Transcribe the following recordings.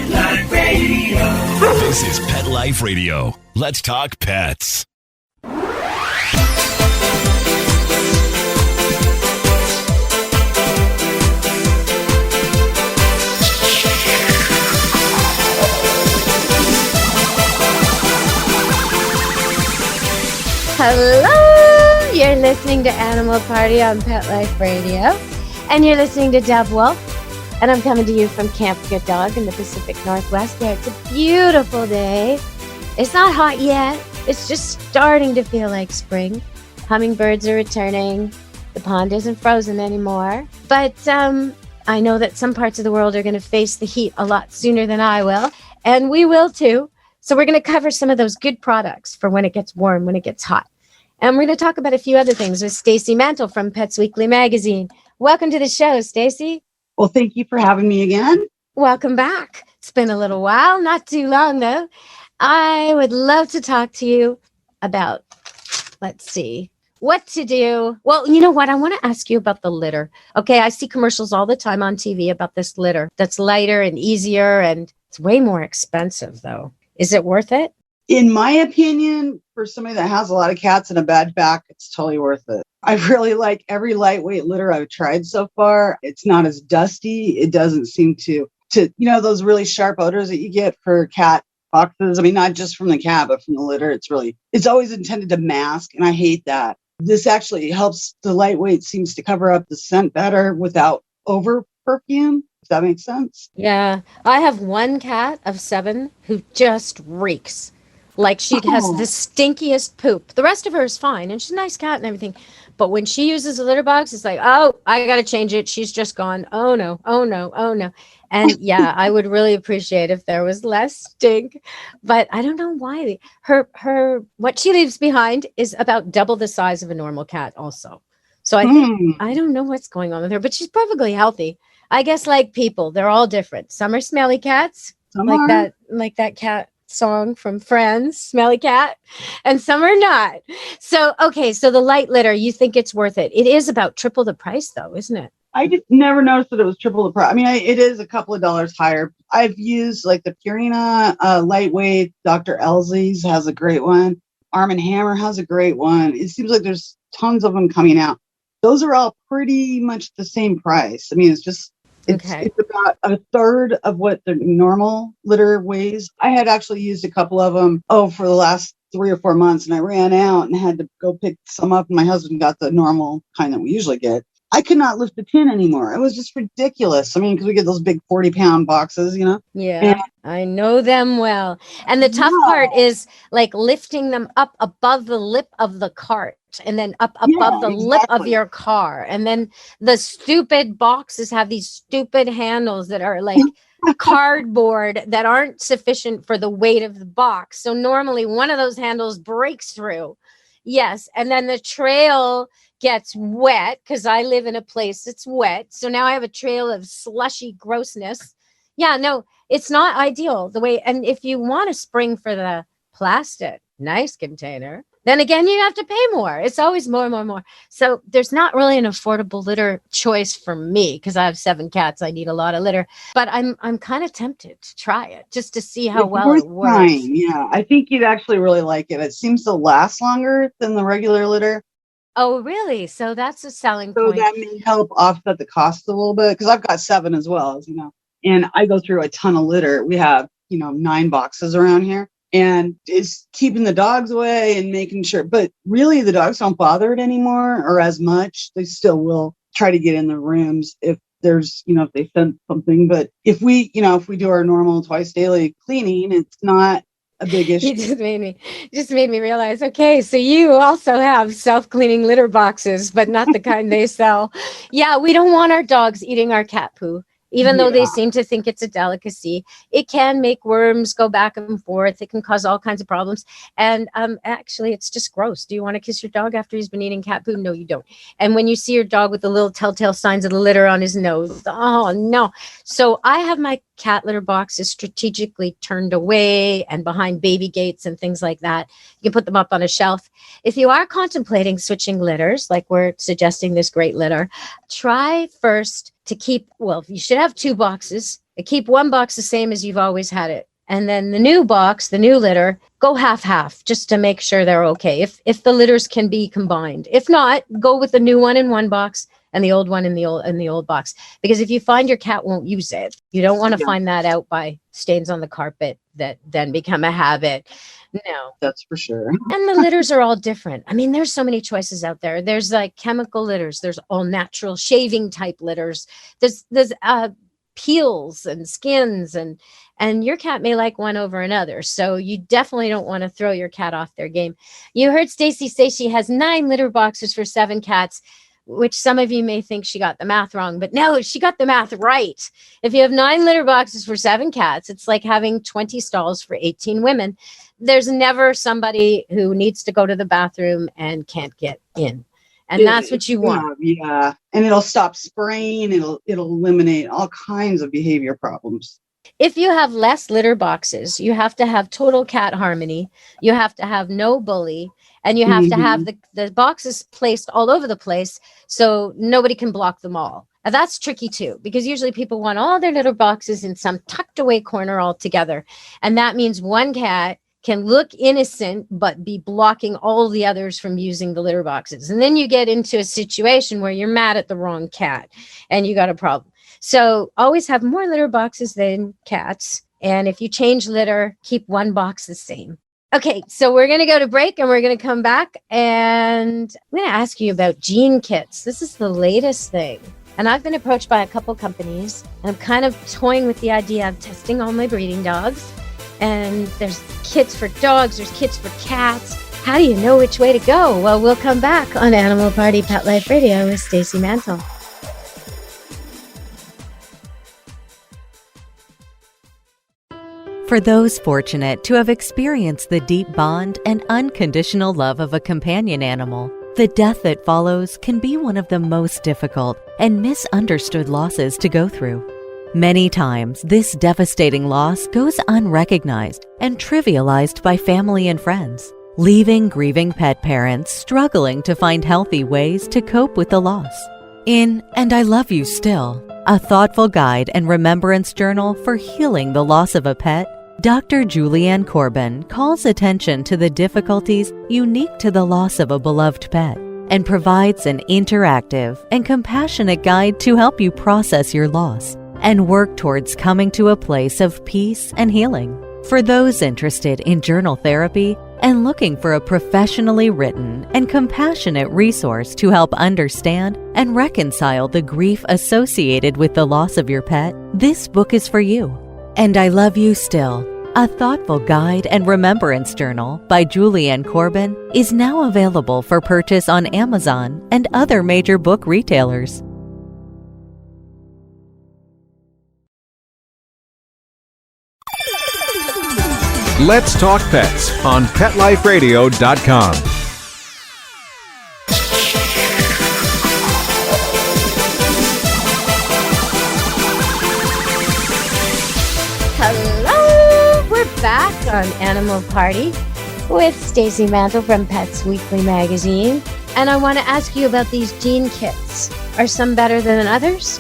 Pet Life Radio. This is Pet Life Radio. Let's talk pets. Hello! You're listening to Animal Party on Pet Life Radio. And you're listening to Deb Wolf. And I'm coming to you from Camp Good Dog in the Pacific Northwest. Yeah, it's a beautiful day. It's not hot yet. It's just starting to feel like spring. Hummingbirds are returning. The pond isn't frozen anymore. But I know that some parts of the world are going to face the heat a lot sooner than I will. And we will too. So we're going to cover some of those good products for when it gets warm, when it gets hot. And we're going to talk about a few other things with Stacy Mantle from Pets Weekly magazine. Welcome to the show, Stacy. Well, thank you for having me again. Welcome back. It's been a little while, not too long though. I would love to talk to you about, let's see, what to do. Well, you know what? I want to ask you about the litter. Okay, I see commercials all the time on TV about this litter that's lighter and easier, and it's way more expensive though. Is it worth it? In my opinion, for somebody that has a lot of cats and a bad back, it's totally worth it. I really like every lightweight litter I've tried so far. It's not as dusty. It doesn't seem to those really sharp odors that you get for cat boxes. I mean, not just from the cat, but from the litter. It's always intended to mask. And I hate that. This actually helps. The lightweight seems to cover up the scent better without over perfume. Does that make sense? Yeah. I have one cat of 7 who just reeks. Like she has the stinkiest poop. The rest of her is fine. And she's a nice cat and everything. But when she uses a litter box, it's like, oh, I got to change it. She's just gone. Oh, no. Oh, no. Oh, no. And yeah, I would really appreciate if there was less stink. But I don't know why. What she leaves behind is about double the size of a normal cat also. So I think, I don't know what's going on with her, but she's perfectly healthy. I guess like people, they're all different. Some are smelly cats, like that cat song from Friends, Smelly Cat, and some are not. So, okay, so the light litter, you think it's worth it. It is about triple the price though, isn't it? I just never noticed that it was triple the price. I mean, it is a couple of dollars higher. I've used like the Purina lightweight. Dr. Elsie's has a great one. Arm & Hammer has a great one. It seems like there's tons of them coming out. Those are all pretty much the same price. I mean, it's about a third of what the normal litter weighs. I had actually used a couple of them, for the last 3 or 4 months, and I ran out and had to go pick some up. And my husband got the normal kind that we usually get. I could not lift the tin anymore. It was just ridiculous. I mean, because we get those big 40-pound boxes, you know? Yeah, I know them well. And the tough part is like lifting them up above the lip of the cart and then up above the lip of your car. And then the stupid boxes have these stupid handles that are like cardboard that aren't sufficient for the weight of the box. So normally one of those handles breaks through. Yes. And then the trail gets wet because I live in a place that's wet. So now I have a trail of slushy grossness. Yeah, no, it's not ideal the way. And if you want to spring for the plastic, nice container, then again, you have to pay more. It's always more. So there's not really an affordable litter choice for me because I have 7 cats. I need a lot of litter, but I'm kind of tempted to try it just to see how well it works. Trying. Yeah, I think you'd actually really like it. It seems to last longer than the regular litter. Oh, really? So that's a selling point. So that may help offset the cost a little bit because I've got 7 as well, as you know, and I go through a ton of litter. We have, 9 boxes around here. And it's keeping the dogs away and making sure. But really, the dogs don't bother it anymore or as much. They still will try to get in the rooms if there's, if they sense something. But if we do our normal twice daily cleaning, it's not a big issue. You just made me realize, okay, so you also have self-cleaning litter boxes, but not the kind they sell. Yeah, we don't want our dogs eating our cat poo. Even though they seem to think it's a delicacy, it can make worms go back and forth. It can cause all kinds of problems. And actually, it's just gross. Do you want to kiss your dog after he's been eating cat food? No, you don't. And when you see your dog with the little telltale signs of the litter on his nose, oh, no. So I have my cat litter boxes strategically turned away and behind baby gates and things like that. You can put them up on a shelf. If you are contemplating switching litters, like we're suggesting this great litter, try first to keep, you should have 2 boxes Keep one box the same as you've always had it. And then the new box, the new litter, go half, just to make sure they're okay. If the litters can be combined. If not, go with the new one in one box and the old one in the old box. Because if you find your cat won't use it, you don't want to find that out by stains on the carpet that then become a habit. No, that's for sure. And the litters are all different. I mean, there's so many choices out there. There's like chemical litters. There's all natural shaving type litters. There's peels and skins, and your cat may like one over another. So you definitely don't want to throw your cat off their game. You heard Stacy say she has 9 litter boxes for 7 cats, which some of you may think she got the math wrong, but no, she got the math right. If you have 9 litter boxes for 7 cats, it's like having 20 stalls for 18 women. There's never somebody who needs to go to the bathroom and can't get in. And that's what you want. Yeah. And it'll stop spraying. It'll eliminate all kinds of behavior problems. If you have less litter boxes, you have to have total cat harmony. You have to have no bully. And you have to have the boxes placed all over the place so nobody can block them all. Now, that's tricky too, because usually people want all their litter boxes in some tucked away corner all together. And that means one cat can look innocent, but be blocking all the others from using the litter boxes. And then you get into a situation where you're mad at the wrong cat and you got a problem. So always have more litter boxes than cats. And if you change litter, keep one box the same. Okay, so we're going to go to break and we're going to come back. And I'm going to ask you about gene kits. This is the latest thing. And I've been approached by a couple companies. And I'm kind of toying with the idea of testing all my breeding dogs. And there's kits for dogs, there's kits for cats. How do you know which way to go? Well, we'll come back on Animal Party Pet Life Radio with Stacy Mantle. For those fortunate to have experienced the deep bond and unconditional love of a companion animal, the death that follows can be one of the most difficult and misunderstood losses to go through. Many times, this devastating loss goes unrecognized and trivialized by family and friends, leaving grieving pet parents struggling to find healthy ways to cope with the loss. In And I Love You Still, a thoughtful guide and remembrance journal for healing the loss of a pet, Dr. Julianne Corbin calls attention to the difficulties unique to the loss of a beloved pet and provides an interactive and compassionate guide to help you process your loss and work towards coming to a place of peace and healing. For those interested in journal therapy and looking for a professionally written and compassionate resource to help understand and reconcile the grief associated with the loss of your pet, this book is for you. And I Love You Still, a thoughtful guide and remembrance journal by Julianne Corbin, is now available for purchase on Amazon and other major book retailers. Let's Talk Pets on PetLifeRadio.com. Hello, we're back on Animal Party with Stacy Mantle from Pets Weekly magazine. And I want to ask you about these gene kits. Are some better than others?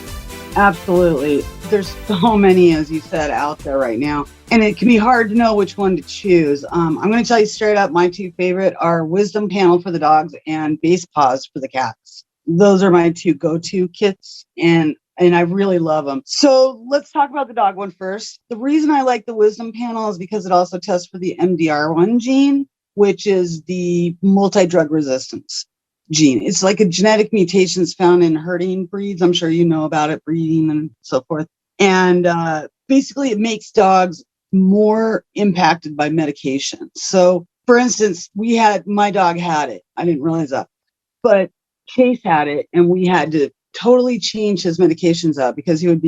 Absolutely. There's so many, as you said, out there right now. And it can be hard to know which one to choose. I'm going to tell you straight up, my 2 favorite are Wisdom Panel for the dogs and Base Paws for the cats. Those are my 2 go-to kits, and I really love them. So let's talk about the dog one first. The reason I like the Wisdom Panel is because it also tests for the MDR1 gene, which is the multi-drug resistance gene. It's like a genetic mutations found in herding breeds. I'm sure you know about it, breeding and so forth. And basically it makes dogs more impacted by medication. So for instance, my dog had it. I didn't realize that, but Chase had it, and we had to totally change his medications up because he would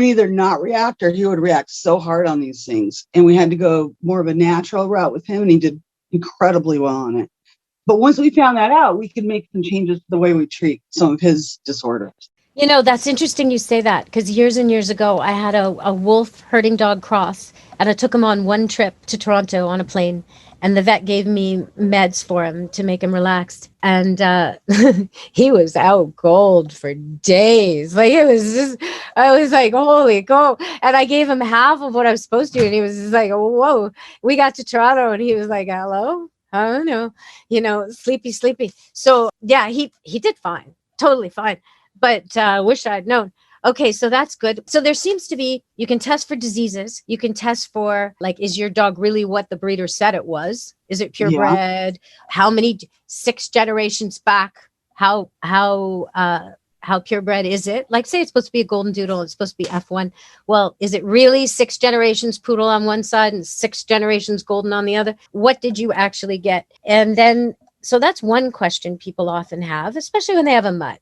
either not react or he would react so hard on these things. And we had to go more of a natural route with him, and he did incredibly well on it. But once we found that out, we could make some changes to the way we treat some of his disorders. You know, that's interesting you say that, because years and years ago, I had a wolf herding dog cross, And I took him on one trip to Toronto on a plane, and the vet gave me meds for him to make him relaxed. And he was out cold for days. Like, it was just, I was like, holy cow. And I gave him half of what I was supposed to. And he was just like, whoa. We got to Toronto and he was like, hello? I don't know, sleepy. So yeah, he did fine, totally fine. But wish I'd known. Okay, so that's good. So there seems to be, you can test for diseases. You can test for, like, is your dog really what the breeder said it was? Is it purebred? How many, 6 generations back? How purebred is it? Like, say it's supposed to be a golden doodle, it's supposed to be F1. Well, is it really 6 generations poodle on one side and 6 generations golden on the other? What did you actually get? And then, so that's one question people often have, especially when they have a mutt.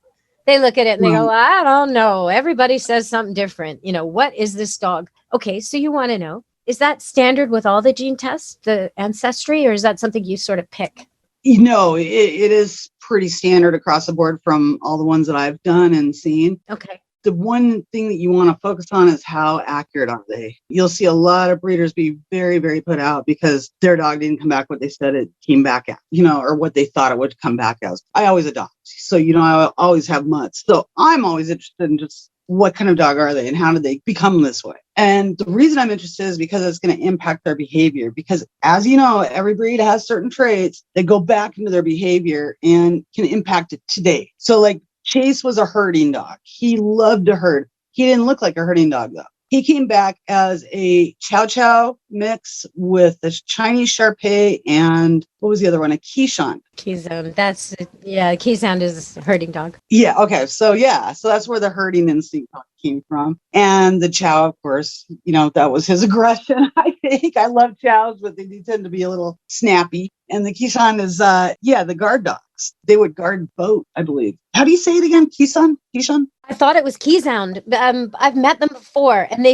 They look at it and they go, I don't know. Everybody says something different. What is this dog? Okay, so you want to know, is that standard with all the gene tests, the ancestry, or is that something you sort of pick? It is pretty standard across the board from all the ones that I've done and seen. Okay. The one thing that you want to focus on is how accurate are they? You'll see a lot of breeders be very, very put out because their dog didn't come back what they said it came back at, or what they thought it would come back as. I always adopt. So, I always have mutts. So I'm always interested in just what kind of dog are they and how did they become this way? And the reason I'm interested is because it's going to impact their behavior. Because as you know, every breed has certain traits that go back into their behavior and can impact it today. So like Chase was a herding dog. He loved to herd. He didn't look like a herding dog though. He came back as a Chow Chow mix with a Chinese Shar Pei and what was the other one? A Keeshond. Keeshond. Keeshond is a herding dog. Yeah. Okay. So that's where the herding instinct came from. And the Chow, of course, that was his aggression. I think I love Chows, but they do tend to be a little snappy. And the Keeshond is, the guard dogs. They would guard boat, I believe. How do you say it again? Keeshond? I thought it was Keeshond. I've met them before, and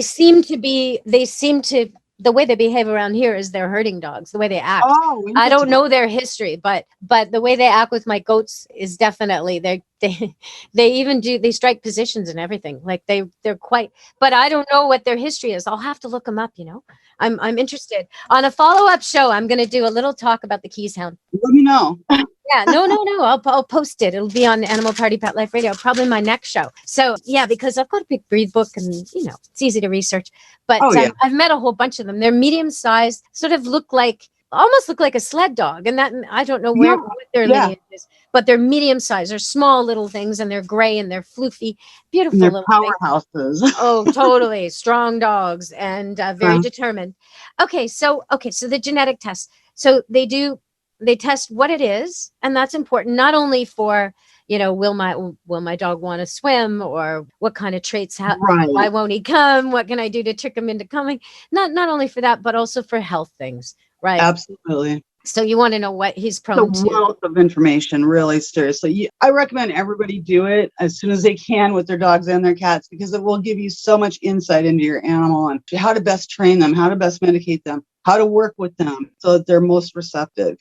the way they behave around here is they're herding dogs, the way they act. Oh, I don't know their history, but the way they act with my goats is definitely, they strike positions and everything. Like they're quite, but I don't know what their history is. I'll have to look them up, I'm interested. On a follow-up show, I'm going to do a little talk about the Keeshond. Let me know. Yeah, no. I'll post it. It'll be on Animal Party Pet Life Radio, probably my next show. So yeah, because I've got a big breed book and it's easy to research. But I've met a whole bunch of them. They're medium sized, sort of almost look like a sled dog. And that, I don't know what their lineage is, but they're medium sized. They're small little things and they're gray and they're floofy, beautiful and little powerhouses. Oh, totally. Strong dogs and very determined. Okay, so the genetic test. So they test what it is, and that's important not only for will my dog want to swim, or what kind of traits why won't he come, what can I do to trick him into coming, not only for that but also for health things, right? Absolutely. So you want to know what he's prone to. Wealth of information, really, seriously. I recommend everybody do it as soon as they can with their dogs and their cats, because it will give you so much insight into your animal and how to best train them, how to best medicate them, how to work with them so that they're most receptive,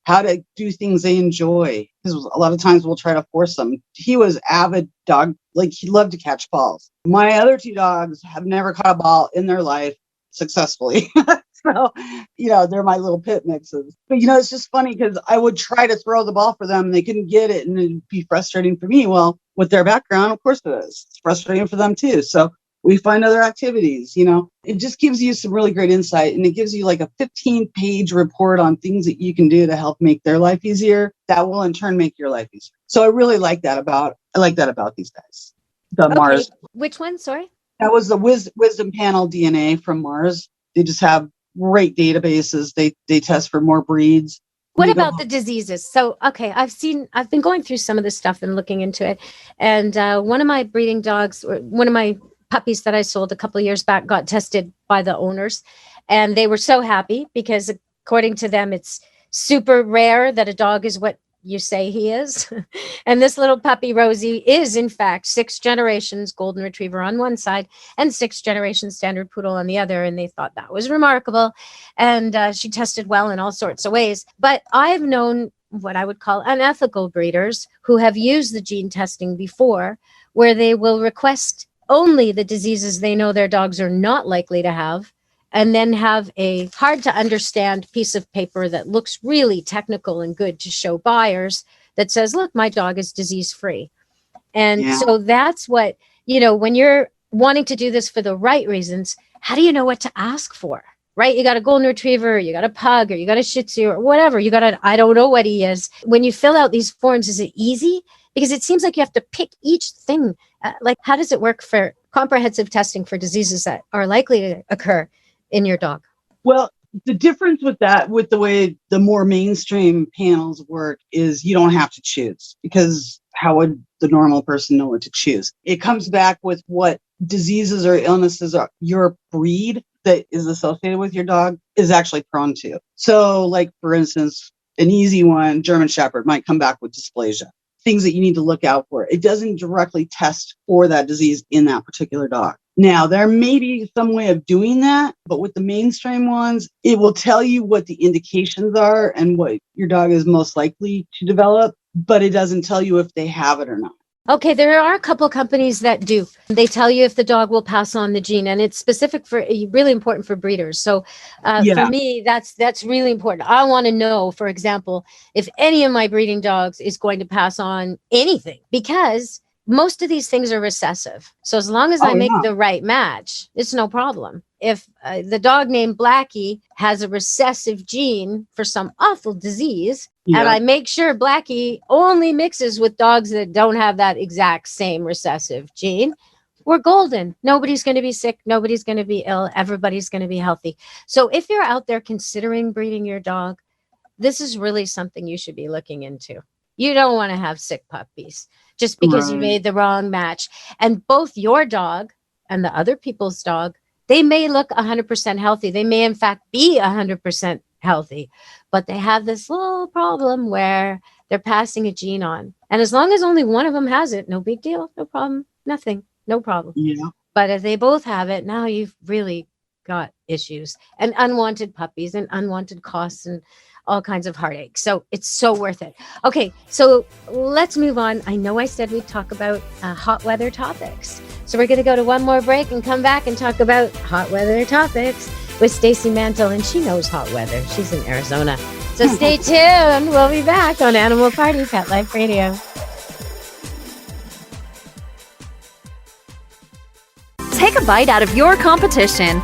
how to do things they enjoy. Because a lot of times we'll try to force them. He was avid dog, like he loved to catch balls. My other 2 dogs have never caught a ball in their life successfully. So, they're my little pit mixes. But, it's just funny because I would try to throw the ball for them and they couldn't get it, and it'd be frustrating for me. Well, with their background, of course it is. It's frustrating for them too. So we find other activities, It just gives you some really great insight, and it gives you like a 15-page report on things that you can do to help make their life easier. That will in turn make your life easier. So I really like that about these guys. The Mars. Which one? Sorry. That was the Wisdom Panel DNA from Mars. They just have great databases. They test for more breeds. What about the diseases? So, okay, I've been going through some of this stuff and looking into it. And one of my breeding dogs, or one of my puppies that I sold a couple of years back, got tested by the owners. And they were so happy because according to them, it's super rare that a dog is what you say he is. And this little puppy, Rosie, is in fact 6 generations golden retriever on one side and 6 generations standard poodle on the other. And they thought that was remarkable. And she tested well in all sorts of ways. But I've known what I would call unethical breeders who have used the gene testing before, where they will request only the diseases they know their dogs are not likely to have, and then have a hard to understand piece of paper that looks really technical and good to show buyers that says, look, my dog is disease free. And so that's what, when you're wanting to do this for the right reasons, how do you know what to ask for? Right? You got a golden retriever, you got a pug, or you got a shih tzu, or whatever. You got I don't know what he is. When you fill out these forms, is it easy? Because it seems like you have to pick each thing. Like, how does it work for comprehensive testing for diseases that are likely to occur in your dog? Well, the difference with that, with the way the more mainstream panels work, is you don't have to choose, because how would the normal person know what to choose? It comes back with what diseases or illnesses are your breed that is associated with your dog is actually prone to. So, like, for instance, an easy one, German Shepherd, might come back with dysplasia, things that you need to look out for. It doesn't directly test for that disease in that particular dog. Now, there may be some way of doing that, but with the mainstream ones, it will tell you what the indications are and what your dog is most likely to develop, but it doesn't tell you if they have it or not. Okay, there are a couple companies that do. They tell you if the dog will pass on the gene, and it's specific for really important for breeders. So for me, that's really important. I want to know, for example, if any of my breeding dogs is going to pass on anything, because most of these things are recessive. So as long as I make the right match, it's no problem. If the dog named Blackie has a recessive gene for some awful disease, and I make sure Blackie only mixes with dogs that don't have that exact same recessive gene, we're golden. Nobody's going to be sick. Nobody's going to be ill. Everybody's going to be healthy. So if you're out there considering breeding your dog, this is really something you should be looking into. You don't want to have sick puppies just because you made the wrong match. And both your dog and the other people's dog, they may look 100% healthy. They may, in fact, be 100% healthy, but they have this little problem where they're passing a gene on. And as long as only one of them has it, no big deal, no problem, nothing, no problem. Yeah. But if they both have it, now you've really got issues and unwanted puppies and unwanted costs and all kinds of heartache. So it's so worth it. Okay, so let's move on. I know I said we'd talk about hot weather topics. So we're going to go to one more break and come back and talk about hot weather topics with Stacy Mantle, and she knows hot weather. She's in Arizona. So stay tuned. We'll be back on Animal Party Pet Life Radio. Take a bite out of your competition.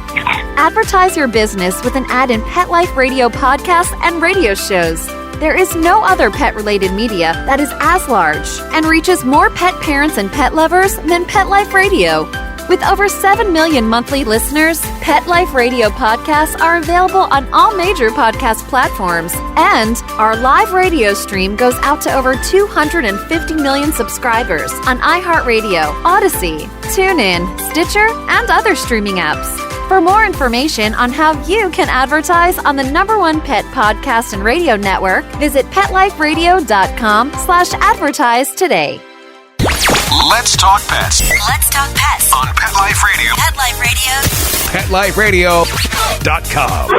Advertise your business with an ad in Pet Life Radio podcasts and radio shows. There is no other pet-related media that is as large and reaches more pet parents and pet lovers than Pet Life Radio. With over 7 million monthly listeners, Pet Life Radio podcasts are available on all major podcast platforms, and our live radio stream goes out to over 250 million subscribers on iHeartRadio, Odyssey, TuneIn, Stitcher, and other streaming apps. For more information on how you can advertise on the #1 pet podcast and radio network, visit PetLifeRadio.com/advertise today. Let's talk pets. Let's talk pets On Pet Life Radio. Pet Life Radio. PetLifeRadio.com.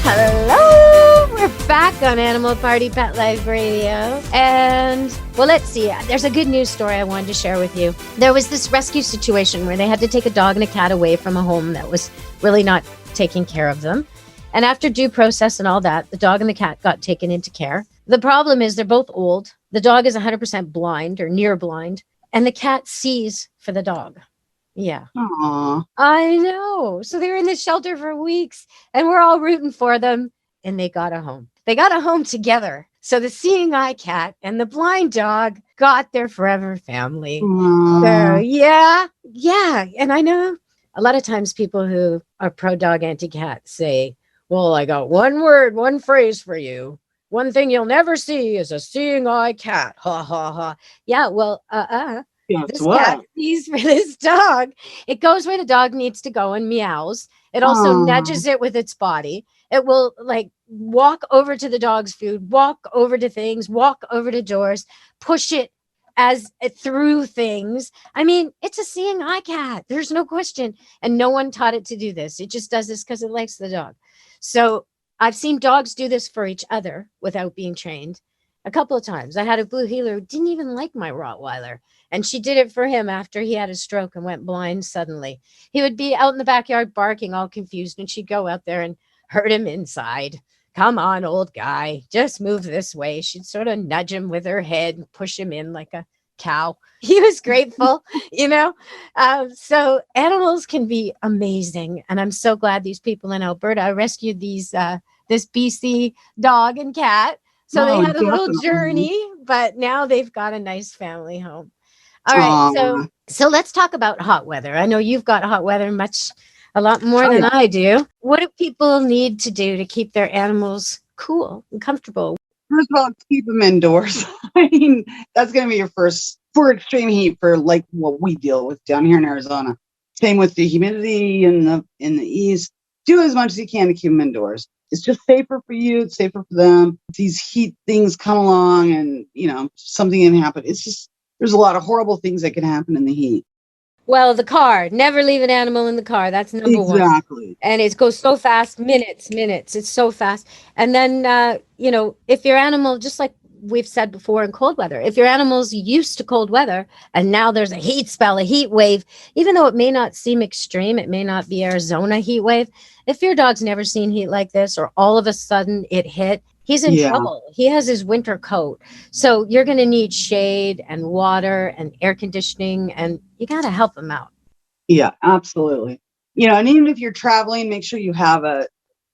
Hello, we're back on Animal Party Pet Life Radio. And, well, let's see. There's a good news story I wanted to share with you. There was this rescue situation where they had to take a dog and a cat away from a home that was really not taking care of them. And after due process and all that, the dog and the cat got taken into care. The problem is they're both old. The dog is 100% blind or near blind, and the cat sees for the dog. Yeah. Aww. I know. So they were in the shelter for weeks, and we're all rooting for them, and they got a home. They got a home together. So the seeing eye cat and the blind dog got their forever family. So yeah. And I know a lot of times people who are pro-dog, anti-cat say, well, I got one word, one phrase for you. One thing you'll never see is a seeing eye cat. Ha, ha, ha. Yeah, well, this cat sees for this dog. It goes where the dog needs to go and meows. It also nudges it with its body. It will like walk over to the dog's food, walk over to things, walk over to doors, push it as through things. I mean, it's a seeing eye cat. There's no question. And no one taught it to do this. It just does this because it likes the dog. So I've seen dogs do this for each other without being trained. a couple of times. I had a blue heeler who didn't even like my Rottweiler. And she did it for him after he had a stroke and went blind suddenly. He would be out in the backyard barking, all confused, and she'd go out there and hurt him inside. Come on, old guy, just move this way. She'd sort of nudge him with her head and push him in like a cow. He was grateful, you know. So animals can be amazing, and I'm so glad these people in Alberta rescued this BC dog and cat. So they had a little journey, but now they've got a nice family home. All right, so let's talk about hot weather. I know you've got hot weather a lot more than I do. What do people need to do to keep their animals cool and comfortable? First of all, keep them indoors. I mean, that's going to be your first for extreme heat for like what we deal with down here in Arizona. Same with the humidity in the east. Do as much as you can to keep them indoors. It's just safer for you. It's safer for them. These heat things come along and, something can happen. It's just, there's a lot of horrible things that can happen in the heat. Well, the car, never leave an animal in the car. That's number one. Exactly. And it goes so fast, minutes. It's so fast. And then, if your animal, just like we've said before in cold weather, if your animal's used to cold weather and now there's a heat spell, a heat wave, even though it may not seem extreme, it may not be Arizona heat wave. If your dog's never seen heat like this, or all of a sudden it hit, he's in trouble. He has his winter coat. So you're going to need shade and water and air conditioning, and you got to help him out. Yeah, absolutely. And even if you're traveling, make sure you have a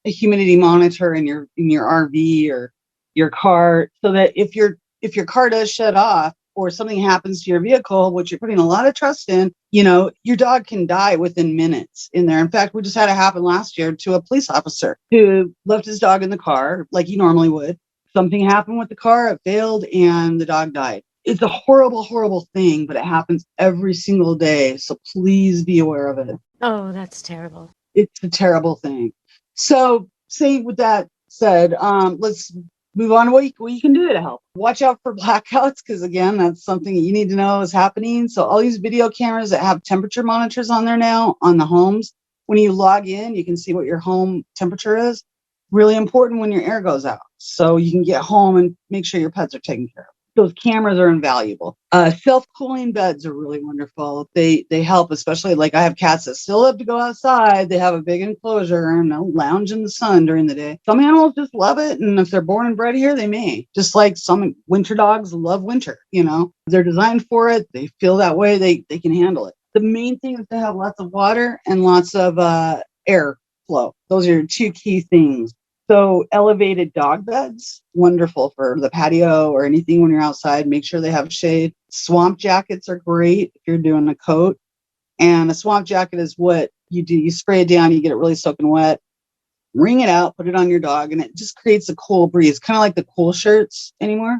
humidity monitor in your RV or your car, so that if your car does shut off or something happens to your vehicle, which you're putting a lot of trust in, your dog can die within minutes in there. In fact, we just had it happen last year to a police officer who left his dog in the car like he normally would. Something happened with the car, it failed, and the dog died. It's a horrible, horrible thing, but it happens every single day. So please be aware of it. Oh, that's terrible. It's a terrible thing. So with that said, let's move on to what you can do to help. Watch out for blackouts, because again, that's something that you need to know is happening. So all these video cameras that have temperature monitors on there now on the homes, when you log in, you can see what your home temperature is. Really important when your air goes out, so you can get home and make sure your pets are taken care of. Those cameras are invaluable. Self-cooling beds are really wonderful. They help, especially like I have cats that still love to go outside. They have a big enclosure and they'll lounge in the sun during the day. Some animals just love it. And if they're born and bred here, they may. Just like some winter dogs love winter, They're designed for it. They feel that way. They can handle it. The main thing is to have lots of water and lots of air flow. Those are your two key things. So elevated dog beds, wonderful for the patio or anything when you're outside. Make sure they have shade. Swamp jackets are great if you're doing a coat. And a swamp jacket is what you do. You spray it down, you get it really soaking wet, wring it out, put it on your dog, and it just creates a cool breeze. Kind of like the cool shirts anymore.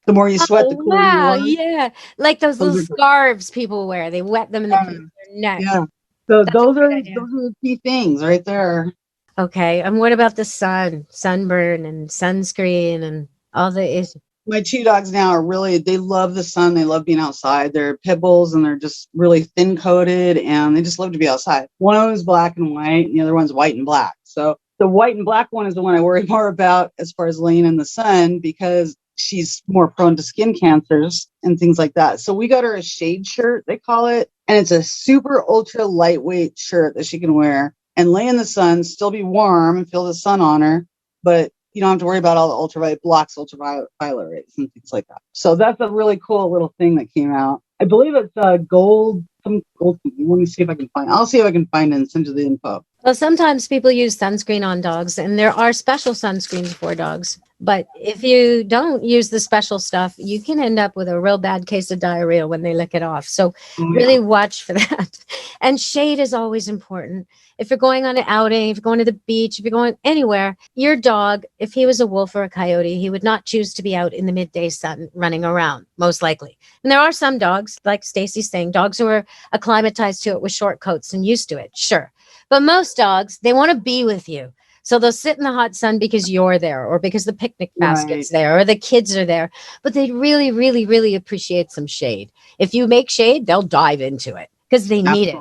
The more you sweat, the cooler you are. Yeah. Like those little scarves people wear. They wet them in their neck. Yeah. So those are the key things right there. Okay. And what about the sunburn and sunscreen and all the issues? My two dogs now they love the sun. They love being outside. They're pit bulls and they're just really thin coated and they just love to be outside. One of them is black and white and the other one's white and black. So the white and black one is the one I worry more about as far as laying in the sun, because she's more prone to skin cancers and things like that. So we got her a shade shirt, they call it. And it's a super ultra lightweight shirt that she can wear and lay in the sun, still be warm and feel the sun on her, but you don't have to worry about all the ultraviolet ultraviolet rays and things like that. So that's a really cool little thing that came out. I believe it's gold. Let me see if I can find. I'll see if I can find it and send you the info. Well, sometimes people use sunscreen on dogs, and there are special sunscreens for dogs. But if you don't use the special stuff, you can end up with a real bad case of diarrhea when they lick it off. So really watch for that. And shade is always important. If you're going on an outing, if you're going to the beach, if you're going anywhere, your dog, if he was a wolf or a coyote, he would not choose to be out in the midday sun running around, most likely. And there are some dogs, like Stacy's saying, dogs who are acclimatized to it with short coats and used to it, sure. But most dogs, they want to be with you. So they'll sit in the hot sun because you're there, or because the picnic basket's there, or the kids are there. But they really, really, really appreciate some shade. If you make shade, they'll dive into it because they need it.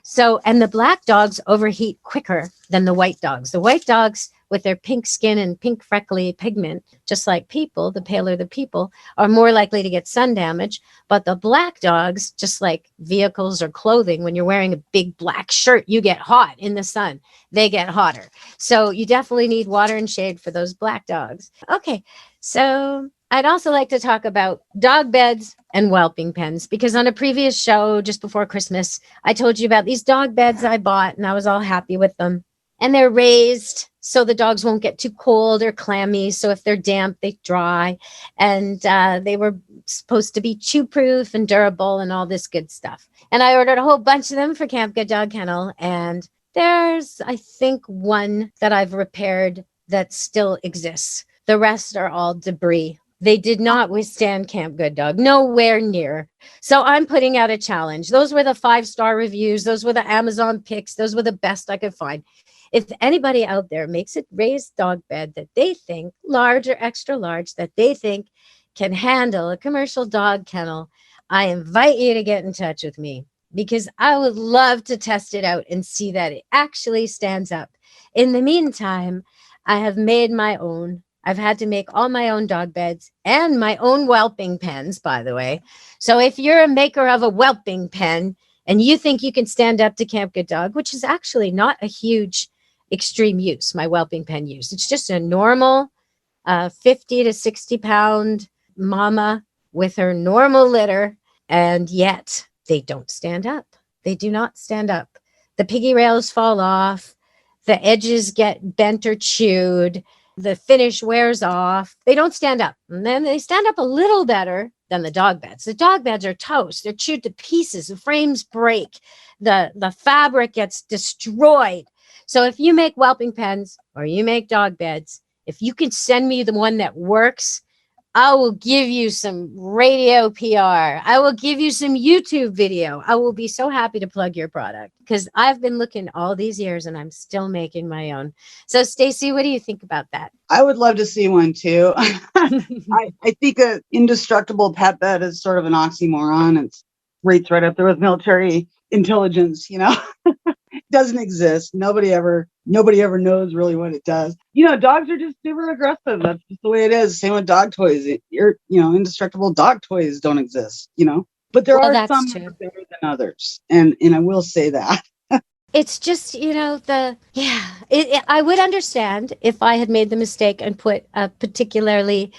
So, and the black dogs overheat quicker than the white dogs. The white dogs with their pink skin and pink freckly pigment, just like people, the paler the people, are more likely to get sun damage. But the black dogs, just like vehicles or clothing, when you're wearing a big black shirt, you get hot in the sun. They get hotter. So you definitely need water and shade for those black dogs. Okay, so I'd also like to talk about dog beds and whelping pens, because on a previous show just before Christmas, I told you about these dog beds I bought and I was all happy with them. And they're raised so the dogs won't get too cold or clammy. So if they're damp, they dry. And they were supposed to be chew proof and durable and all this good stuff. And I ordered a whole bunch of them for Camp Good Dog Kennel. And there's, I think, one that I've repaired that still exists. The rest are all debris. They did not withstand Camp Good Dog, nowhere near. So I'm putting out a challenge. Those were the 5-star reviews. Those were the Amazon picks. Those were the best I could find. If anybody out there makes a raised dog bed that they think, large or extra large, that they think can handle a commercial dog kennel, I invite you to get in touch with me, because I would love to test it out and see that it actually stands up. In the meantime, I have made my own. I've had to make all my own dog beds and my own whelping pens, by the way. So if you're a maker of a whelping pen and you think you can stand up to Camp Good Dog, which is actually not a huge extreme use, my whelping pen use. It's just a normal 50 to 60 pound mama with her normal litter, and yet they don't stand up. They do not stand up. The piggy rails fall off. The edges get bent or chewed. The finish wears off. They don't stand up. And then they stand up a little better than the dog beds. The dog beds are toast. They're chewed to pieces. The frames break. The fabric gets destroyed. So if you make whelping pens or you make dog beds, if you can send me the one that works, I will give you some radio PR. I will give you some YouTube video. I will be so happy to plug your product, because I've been looking all these years and I'm still making my own. So Stacy, what do you think about that? I would love to see one too. I think an indestructible pet bed is sort of an oxymoron. It's rates right up there with military intelligence, doesn't exist. Nobody ever knows really what it does. Dogs are just super aggressive. That's just the way it is. Same with dog toys. Indestructible dog toys don't exist, but there are some that are better than others. And I will say that. It's just, I would understand if I had made the mistake and put a particularly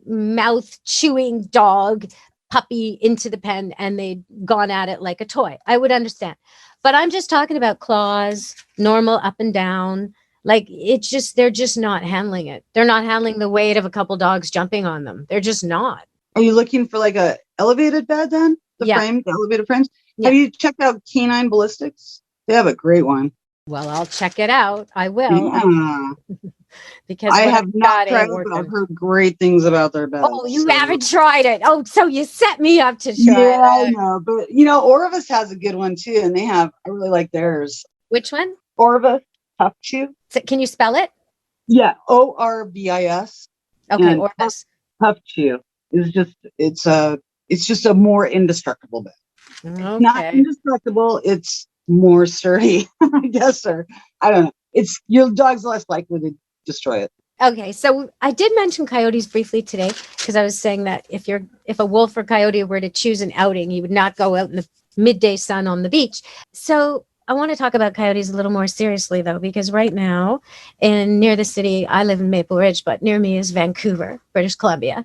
mouth chewing dog puppy into the pen and they'd gone at it like a toy. I would understand. But I'm just talking about claws, normal up and down. Like they're just not handling it. They're not handling the weight of a couple dogs jumping on them. They're just not. Are you looking for like a elevated bed then? The elevated frames? Yeah. Have you checked out Canine Ballistics? They have a great one. Well, I'll check it out. I will. Yeah. Because I have not tried it, but I've heard great things about their beds. Oh, you haven't tried it. Oh, so you set me up to try it. Yeah, I know. But, Orvis has a good one too. And I really like theirs. Which one? Orvis Tough Chew. So, can you spell it? Yeah. Orbis. Okay, Orvis. Tough Chew is it's just a more indestructible bed. Okay. It's not indestructible. It's more sturdy, I guess, or I don't know. It's your dog's less likely to destroy it. Okay, so I did mention coyotes briefly today, because I was saying that if a wolf or coyote were to choose an outing, he would not go out in the midday sun on the beach. So I want to talk about coyotes a little more seriously, though, because right now, near the city, I live in Maple Ridge, but near me is Vancouver, British Columbia,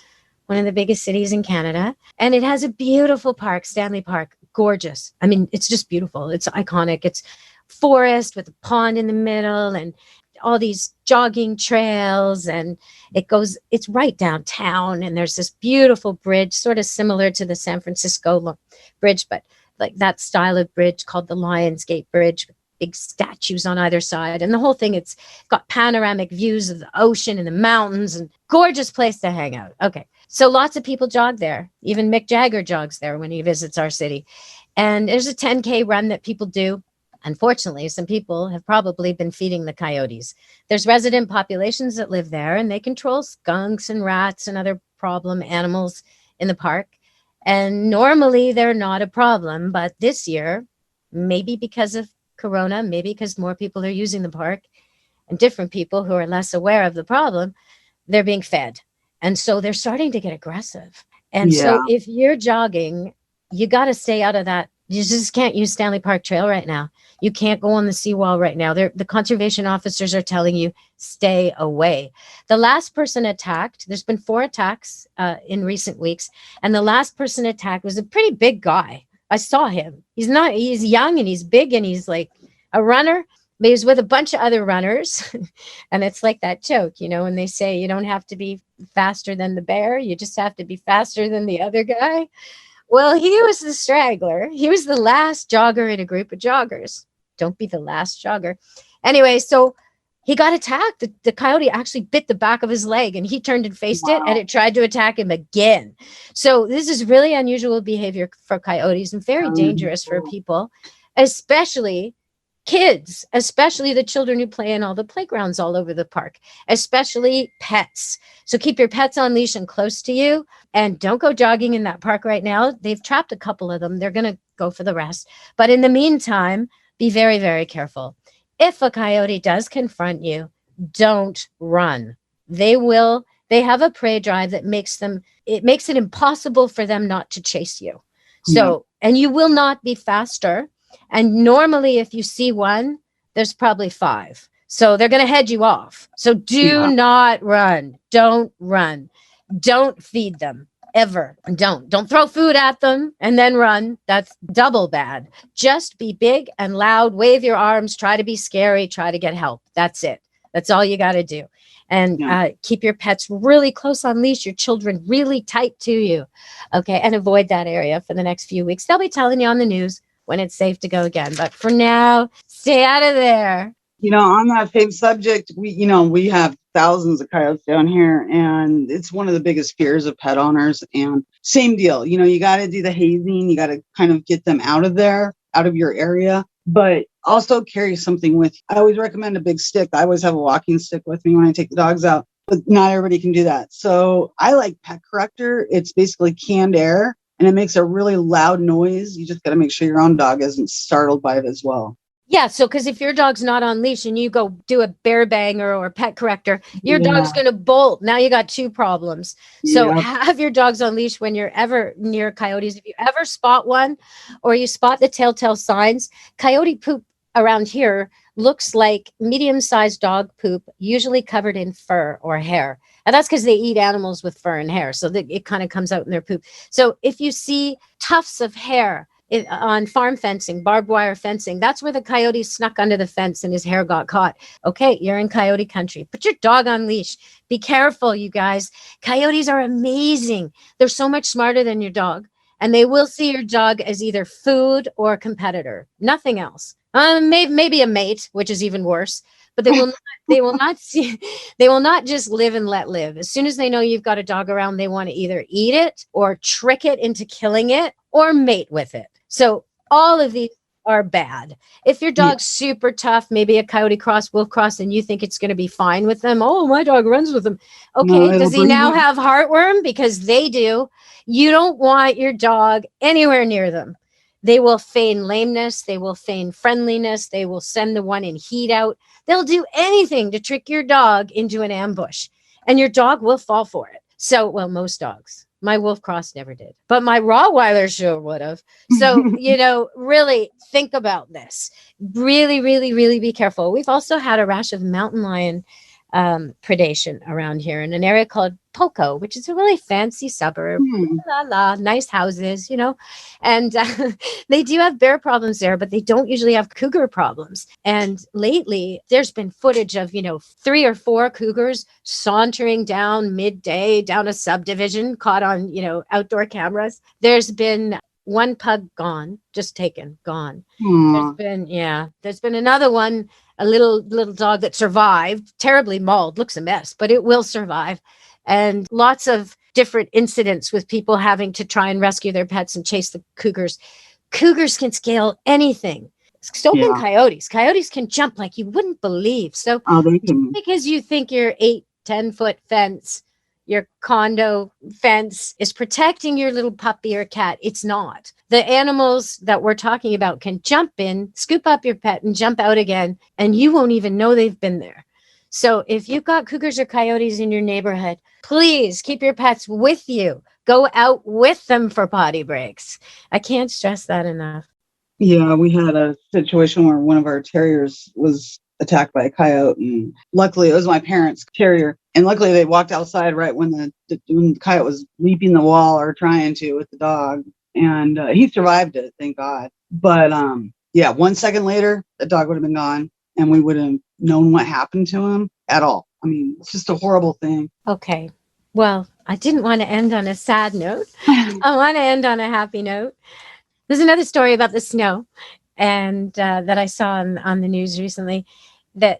one of the biggest cities in Canada, and it has a beautiful park, Stanley Park, gorgeous. I mean, it's just beautiful. It's iconic. It's forest with a pond in the middle and all these jogging trails, and it's right downtown, and there's this beautiful bridge, sort of similar to the San Francisco bridge, but like that style of bridge called the Lionsgate Bridge, with big statues on either side, and the whole thing, it's got panoramic views of the ocean and the mountains, and gorgeous place to hang out. Okay, so lots of people jog there. Even Mick Jagger jogs there when he visits our city, and there's a 10K run that people do. Unfortunately, some people have probably been feeding the coyotes. There's resident populations that live there, and they control skunks and rats and other problem animals in the park. And normally they're not a problem, but this year, maybe because of Corona, maybe because more people are using the park, and different people who are less aware of the problem, they're being fed. And so they're starting to get aggressive. And Yeah. so if you're jogging, you got to stay out of that. You just can't use Stanley Park Trail right now. You can't go on the seawall right now. The conservation officers are telling you stay away. The last person attacked, there's been 4 attacks in recent weeks. And the last person attacked was a pretty big guy. I saw him. He's young and he's big and he's like a runner, but he's with a bunch of other runners. And it's like that joke, when they say you don't have to be faster than the bear, you just have to be faster than the other guy. Well, he was the straggler. He was the last jogger in a group of joggers. Don't be the last jogger. Anyway, so he got attacked. The coyote actually bit the back of his leg and he turned and faced it and it tried to attack him again. So this is really unusual behavior for coyotes and very dangerous for people, especially kids, especially the children who play in all the playgrounds all over the park, especially pets. So keep your pets on leash and close to you, and don't go jogging in that park right now. They've trapped a couple of them. They're going to go for the rest. But in the meantime, be very, very careful. If a coyote does confront you, don't run. They have a prey drive that makes it impossible for them not to chase you. So, and you will not be faster. And normally, if you see one, there's probably 5. So they're going to head you off. So do not run. Don't run. Don't feed them ever. Don't throw food at them and then run. That's double bad. Just be big and loud. Wave your arms. Try to be scary. Try to get help. That's it. That's all you got to do. And keep your pets really close on leash, your children really tight to you. Okay. And avoid that area for the next few weeks. They'll be telling you on the news when it's safe to go again. But for now, stay out of there. On that same subject, we have thousands of coyotes down here, and it's one of the biggest fears of pet owners. And same deal, you got to do the hazing. You got to kind of get them out of there, out of your area, but also carry something with you. I always recommend a big stick. I always have a walking stick with me when I take the dogs out, but not everybody can do that. So I like Pet Corrector. It's basically canned air, and it makes a really loud noise. You just got to make sure your own dog isn't startled by it as well. Yeah. So, because if your dog's not on leash and you go do a bear banger or Pet Corrector, your dog's going to bolt. Now you got 2 problems. So have your dogs on leash when you're ever near coyotes. If you ever spot one or you spot the telltale signs, coyote poop around here looks like medium-sized dog poop, usually covered in fur or hair. And that's because they eat animals with fur and hair. So that it kind of comes out in their poop. So if you see tufts of hair on farm fencing, barbed wire fencing, that's where the coyote snuck under the fence and his hair got caught. Okay, you're in coyote country. Put your dog on leash. Be careful, you guys. Coyotes are amazing. They're so much smarter than your dog. And they will see your dog as either food or a competitor. Nothing else. Maybe a mate, which is even worse. But they will not just live and let live. As soon as they know you've got a dog around, they want to either eat it or trick it into killing it or mate with it. So all of these are bad. If your dog's super tough, maybe a coyote cross, wolf cross, and you think it's going to be fine with them. Oh, my dog runs with them. Okay, does he now have heartworm? Because they do. You don't want your dog anywhere near them. They will feign lameness. They will feign friendliness. They will send the one in heat out. They'll do anything to trick your dog into an ambush, and your dog will fall for it. So, well, most dogs. My wolf cross never did, but my Rottweiler sure would have. So, really think about this. Really, really, really be careful. We've also had a rash of mountain lion predation around here in an area called Poco, which is a really fancy suburb. Nice houses, and they do have bear problems there, but they don't usually have cougar problems. And lately there's been footage of 3 or 4 cougars sauntering down midday down a subdivision, caught on outdoor cameras. There's been 1 pug gone, just taken, gone. There's been another one, a little dog that survived, terribly mauled, looks a mess, but it will survive. And lots of different incidents with people having to try and rescue their pets and chase the cougars. Cougars can scale anything. So can coyotes. Coyotes can jump like you wouldn't believe. So because you think your 8-10 foot fence, your condo fence is protecting your little puppy or cat, it's not. The animals that we're talking about can jump in, scoop up your pet and jump out again, and you won't even know they've been there. So if you've got cougars or coyotes in your neighborhood, please keep your pets with you. Go out with them for potty breaks. I can't stress that enough. Yeah, we had a situation where one of our terriers was attacked by a coyote, and luckily it was my parents' terrier. And luckily they walked outside right when the coyote was leaping the wall or trying to with the dog, and he survived it, thank God. But yeah, 1 second later, the dog would have been gone, and we wouldn't have known what happened to him at all. I mean, it's just a horrible thing. Okay. Well, I didn't want to end on a sad note. I want to end on a happy note. There's another story about the snow, and that I saw on the news recently, that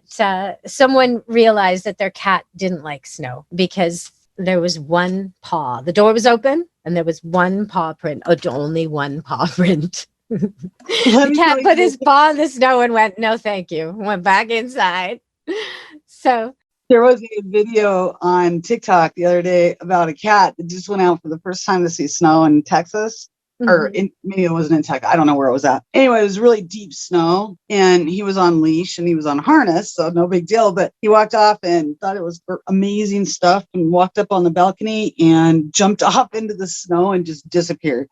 someone realized that their cat didn't like snow because there was one paw. The door was open, and there was one paw print, only one paw print. The cat put his paw in the snow and went, no, thank you. Went back inside. So there was a video on TikTok the other day about a cat that just went out for the first time to see snow in Texas. Or maybe it wasn't in Texas. I don't know where it was at. Anyway, it was really deep snow, and he was on leash and he was on harness, so no big deal. But he walked off and thought it was amazing stuff, and walked up on the balcony and jumped off into the snow and just disappeared.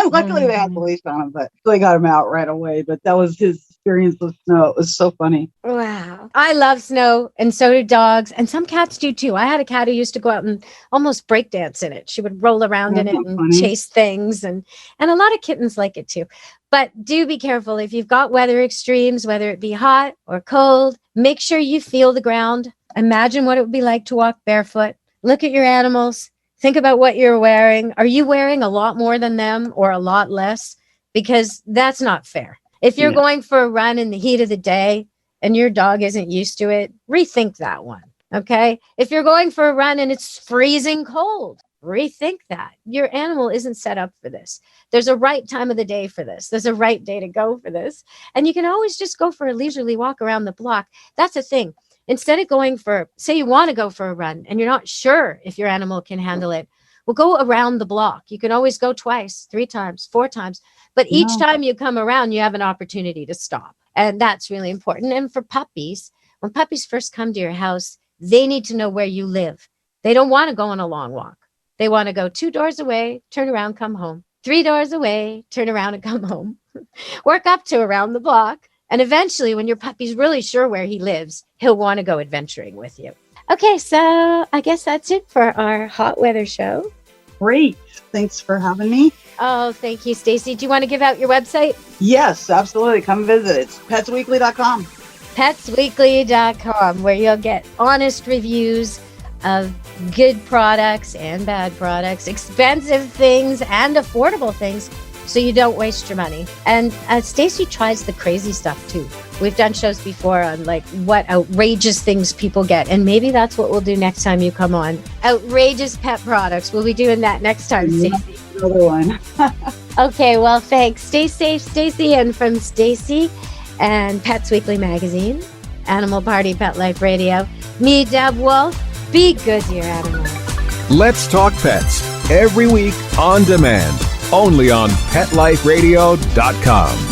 Luckily, they had the leash on him, but they got him out right away. But that was his experience with snow. It was so funny. Wow. I love snow, and so do dogs, and some cats do too. I had a cat who used to go out and almost breakdance in it. She would roll around in it and chase things, and a lot of kittens like it too. But do be careful if you've got weather extremes, whether it be hot or cold. Make sure you feel the ground. Imagine what it would be like to walk barefoot. Look at your animals. Think about what you're wearing. Are you wearing a lot more than them or a lot less? Because that's not fair. If you're going for a run in the heat of the day and your dog isn't used to it, rethink that one. Okay. If you're going for a run and it's freezing cold, rethink that. Your animal isn't set up for this. There's a right time of the day for this. There's a right day to go for this. And you can always just go for a leisurely walk around the block. That's the thing. Instead of going for, say you want to go for a run and you're not sure if your animal can handle it, well, go around the block. You can always go twice, 3 times, 4 times. But each time you come around, you have an opportunity to stop. And that's really important. And for puppies, when puppies first come to your house, they need to know where you live. They don't want to go on a long walk. They want to go 2 doors away, turn around, come home. 3 doors away, turn around and come home. Work up to around the block. And eventually, when your puppy's really sure where he lives, he'll want to go adventuring with you. Okay, so I guess that's it for our hot weather show. Great. Thanks for having me. Oh, thank you, Stacy. Do you want to give out your website? Yes, absolutely. Come visit. It's petsweekly.com. Petsweekly.com, where you'll get honest reviews of good products and bad products, expensive things and affordable things, so you don't waste your money. And Stacy tries the crazy stuff too. We've done shows before on like what outrageous things people get, and maybe that's what we'll do next time you come on. Outrageous pet products. We'll be doing that next time, Stacy. Another one. Okay, well, thanks. Stay safe, Stacy. And from Stacy and Pets Weekly Magazine, Animal Party Pet Life Radio, me, Deb Wolf. Be good to your animals. Let's Talk Pets, every week on demand, only on PetLifeRadio.com.